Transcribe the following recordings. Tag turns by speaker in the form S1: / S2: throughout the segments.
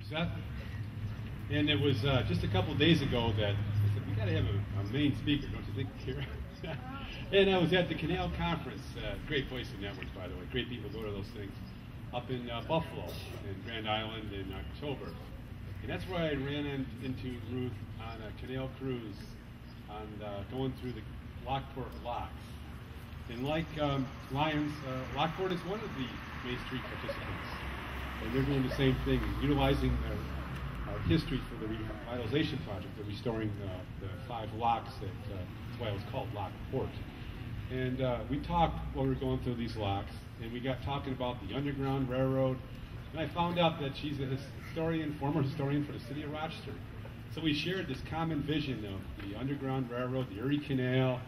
S1: Seth. And it was just a couple of days ago that I said, we got to have a main speaker, don't you think, Kira? And I was at the Canal Conference, great place to network, by the way. Great people go to those things, up in Buffalo, in Grand Island in October. And that's where I ran into Ruth on a canal cruise, on going through the Lockport locks. And like Lyons, Lockport is one of the Main Street participants. And they're doing the same thing, utilizing our history for the revitalization project. They're restoring the 5 locks that's why it was called Lockport. And we talked while we were going through these locks, and we got talking about the Underground Railroad. And I found out that she's a historian, former historian for the city of Rochester. So we shared this common vision of the Underground Railroad, the Erie Canal,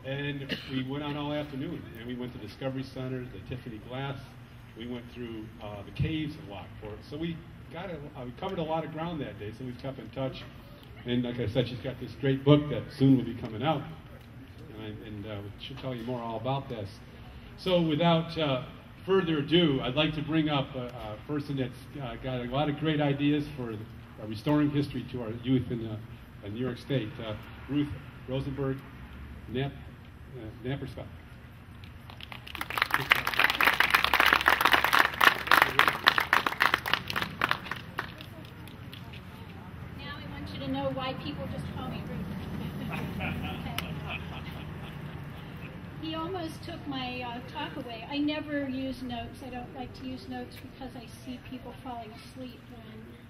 S1: and we went on all afternoon. And we went to Discovery Center, the Tiffany Glass. We went through the caves of Lockport. So we covered a lot of ground that day, so we've kept in touch. And like I said, she's got this great book that soon will be coming out. And we should tell you more all about this. So without further ado, I'd like to bring up a person that's got a lot of great ideas for restoring history to our youth in New York State. Ruth Rosenberg Naparsteck.
S2: Know why people just call me Ruth. Okay. He almost took my talk away. I never use notes. I don't like to use notes because I see people falling asleep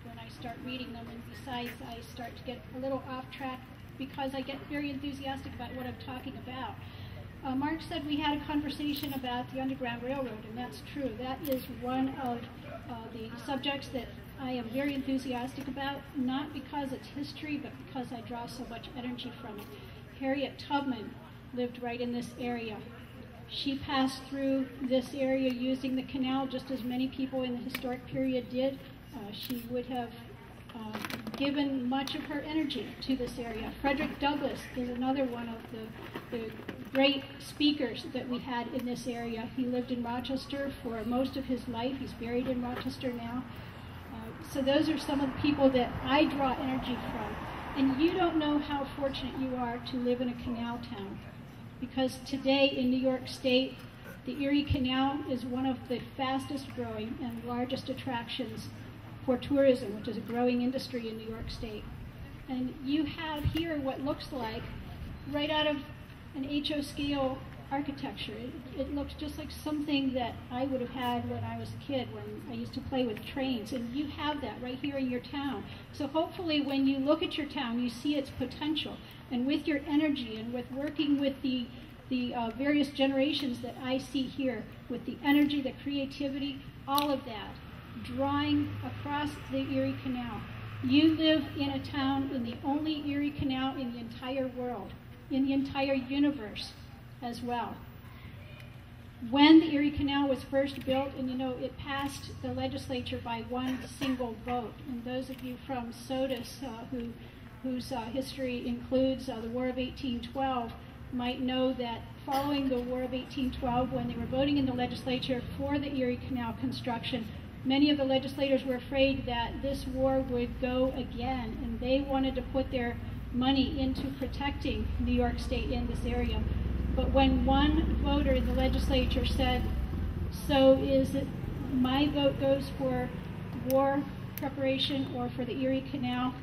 S2: when I start reading them, and besides I start to get a little off track because I get very enthusiastic about what I'm talking about. Mark said we had a conversation about the Underground Railroad, and that's true. That is one of the subjects that I am very enthusiastic about, not because it's history, but because I draw so much energy from it. Harriet Tubman lived right in this area. She passed through this area using the canal just as many people in the historic period did. She would have given much of her energy to this area. Frederick Douglass is another one of the great speakers that we had in this area. He lived in Rochester for most of his life. He's buried in Rochester now. So those are some of the people that I draw energy from. And you don't know how fortunate you are to live in a canal town. Because today in New York State, the Erie Canal is one of the fastest growing and largest attractions for tourism, which is a growing industry in New York State. And you have here what looks like, right out of an H.O. scale architecture. It looks just like something that I would have had when I was a kid, when I used to play with trains, and you have that right here in your town. So hopefully when you look at your town, you see its potential, and with your energy and with working with the various generations that I see here, with the energy, the creativity, all of that, drawing across the Erie Canal. You live in a town in the only Erie Canal in the entire world, in the entire universe as well. When the Erie Canal was first built, and you know, it passed the legislature by one single vote, and those of you from SOTUS whose history includes the War of 1812 might know that following the War of 1812, when they were voting in the legislature for the Erie Canal construction, many of the legislators were afraid that this war would go again, and they wanted to put their money into protecting New York State in this area. But when one voter in the legislature said, so is it my vote goes for war preparation or for the Erie Canal?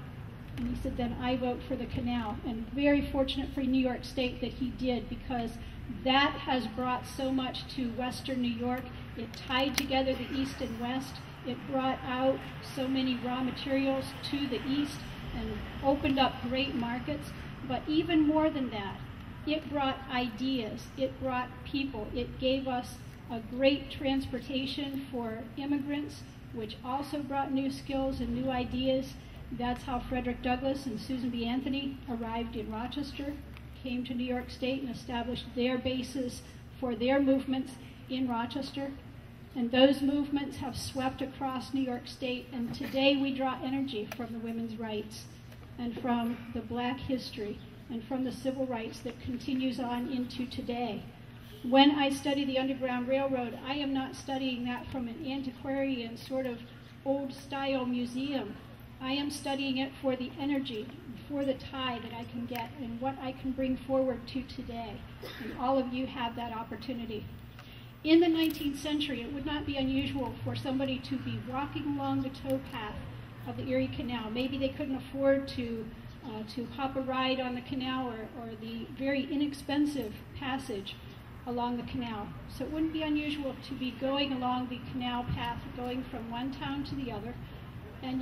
S2: And he said, then I vote for the canal. And very fortunate for New York State that he did, because that has brought so much to Western New York. It tied together the East and West. It brought out so many raw materials to the East and opened up great markets. But even more than that, it brought ideas, it brought people, it gave us a great transportation for immigrants, which also brought new skills and new ideas. That's how Frederick Douglass and Susan B. Anthony arrived in Rochester, came to New York State and established their bases for their movements in Rochester. And those movements have swept across New York State, and today we draw energy from the women's rights and from the black history and from the civil rights that continues on into today. When I study the Underground Railroad, I am not studying that from an antiquarian sort of old-style museum. I am studying it for the energy, for the tie that I can get and what I can bring forward to today. And all of you have that opportunity. In the 19th century, it would not be unusual for somebody to be walking along the towpath of the Erie Canal. Maybe they couldn't afford to hop a ride on the canal or the very inexpensive passage along the canal. So it wouldn't be unusual to be going along the canal path, going from one town to the other. And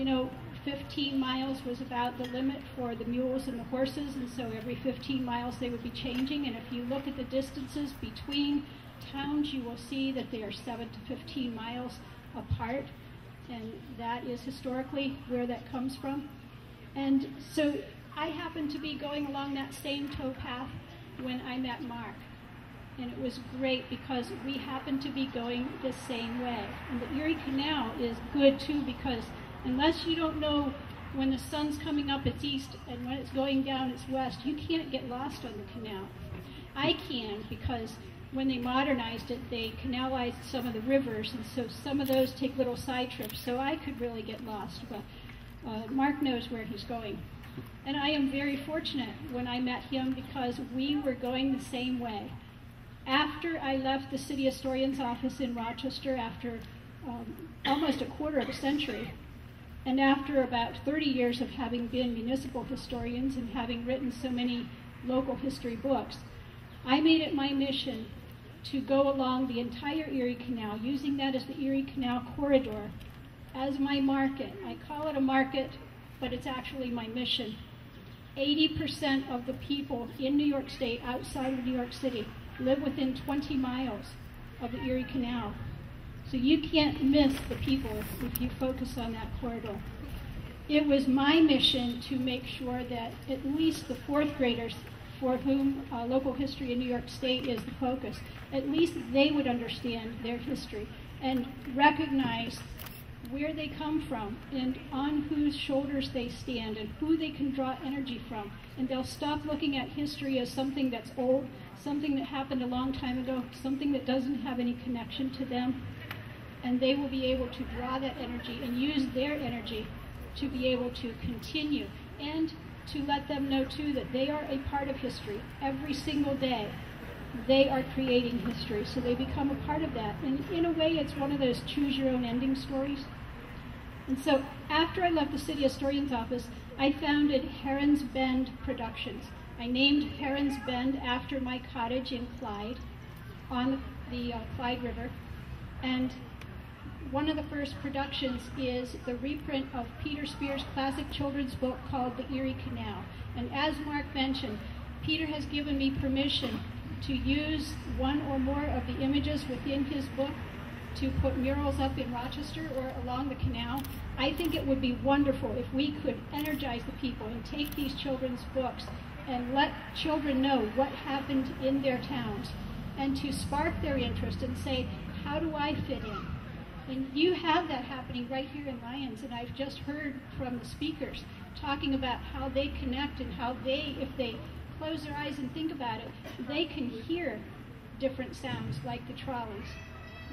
S2: 15 miles was about the limit for the mules and the horses, and so every 15 miles they would be changing. And if you look at the distances between towns, you will see that they are 7 to 15 miles apart, and that is historically where that comes from. And so I happened to be going along that same towpath when I met Mark. And it was great because we happened to be going the same way. And the Erie Canal is good too, because unless you don't know when the sun's coming up it's east and when it's going down it's west, you can't get lost on the canal. I can, because when they modernized it, they canalized some of the rivers, and so some of those take little side trips, so I could really get lost. But Mark knows where he's going. And I am very fortunate when I met him because we were going the same way. After I left the city historian's office in Rochester, after almost a quarter of a century, and after about 30 years of having been municipal historians and having written so many local history books, I made it my mission to go along the entire Erie Canal, using that as the Erie Canal corridor, as my market. I call it a market, but it's actually my mission. 80% of the people in New York State, outside of New York City, live within 20 miles of the Erie Canal. So you can't miss the people if you focus on that corridor. It was my mission to make sure that at least the fourth graders, for whom local history in New York State is the focus, at least they would understand their history and recognize where they come from and on whose shoulders they stand and who they can draw energy from. And they'll stop looking at history as something that's old, something that happened a long time ago, something that doesn't have any connection to them. And they will be able to draw that energy and use their energy to be able to continue, and to let them know too that they are a part of history. Every single day they are creating history, so they become a part of that. And in a way it's one of those choose your own ending stories. And so after I left the city historian's office, I founded Herons Bend Productions. I named Herons Bend after my cottage in Clyde on the Clyde River. And one of the first productions is the reprint of Peter Spear's classic children's book called The Erie Canal. And as Mark mentioned, Peter has given me permission to use one or more of the images within his book to put murals up in Rochester or along the canal. I think it would be wonderful if we could energize the people and take these children's books and let children know what happened in their towns, and to spark their interest and say, how do I fit in? And you have that happening right here in Lyons, and I've just heard from the speakers talking about how they connect and how they, if they close their eyes and think about it, they can hear different sounds like the trolleys.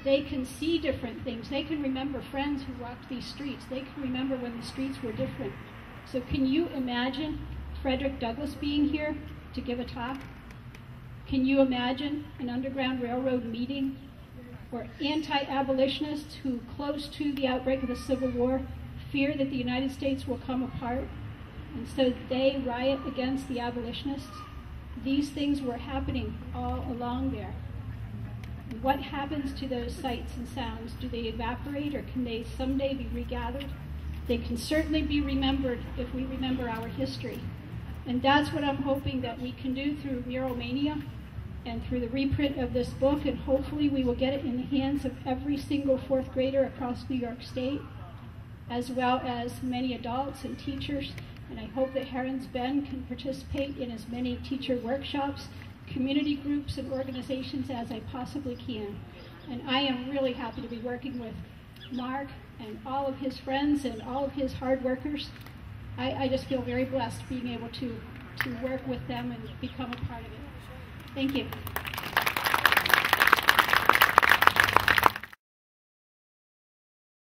S2: They can see different things. They can remember friends who walked these streets. They can remember when the streets were different. So can you imagine Frederick Douglass being here to give a talk? Can you imagine an Underground Railroad meeting? Or anti-abolitionists who, close to the outbreak of the Civil War, fear that the United States will come apart, and so they riot against the abolitionists? These things were happening all along there. And what happens to those sights and sounds? Do they evaporate, or can they someday be regathered? They can certainly be remembered if we remember our history. And that's what I'm hoping that we can do through Mural Mania and through the reprint of this book, and hopefully we will get it in the hands of every single fourth grader across New York State, as well as many adults and teachers. And I hope that Herons Bend can participate in as many teacher workshops, community groups, and organizations as I possibly can. And I am really happy to be working with Mark and all of his friends and all of his hard workers. I just feel very blessed being able to work with them and become a part of it. Thank you.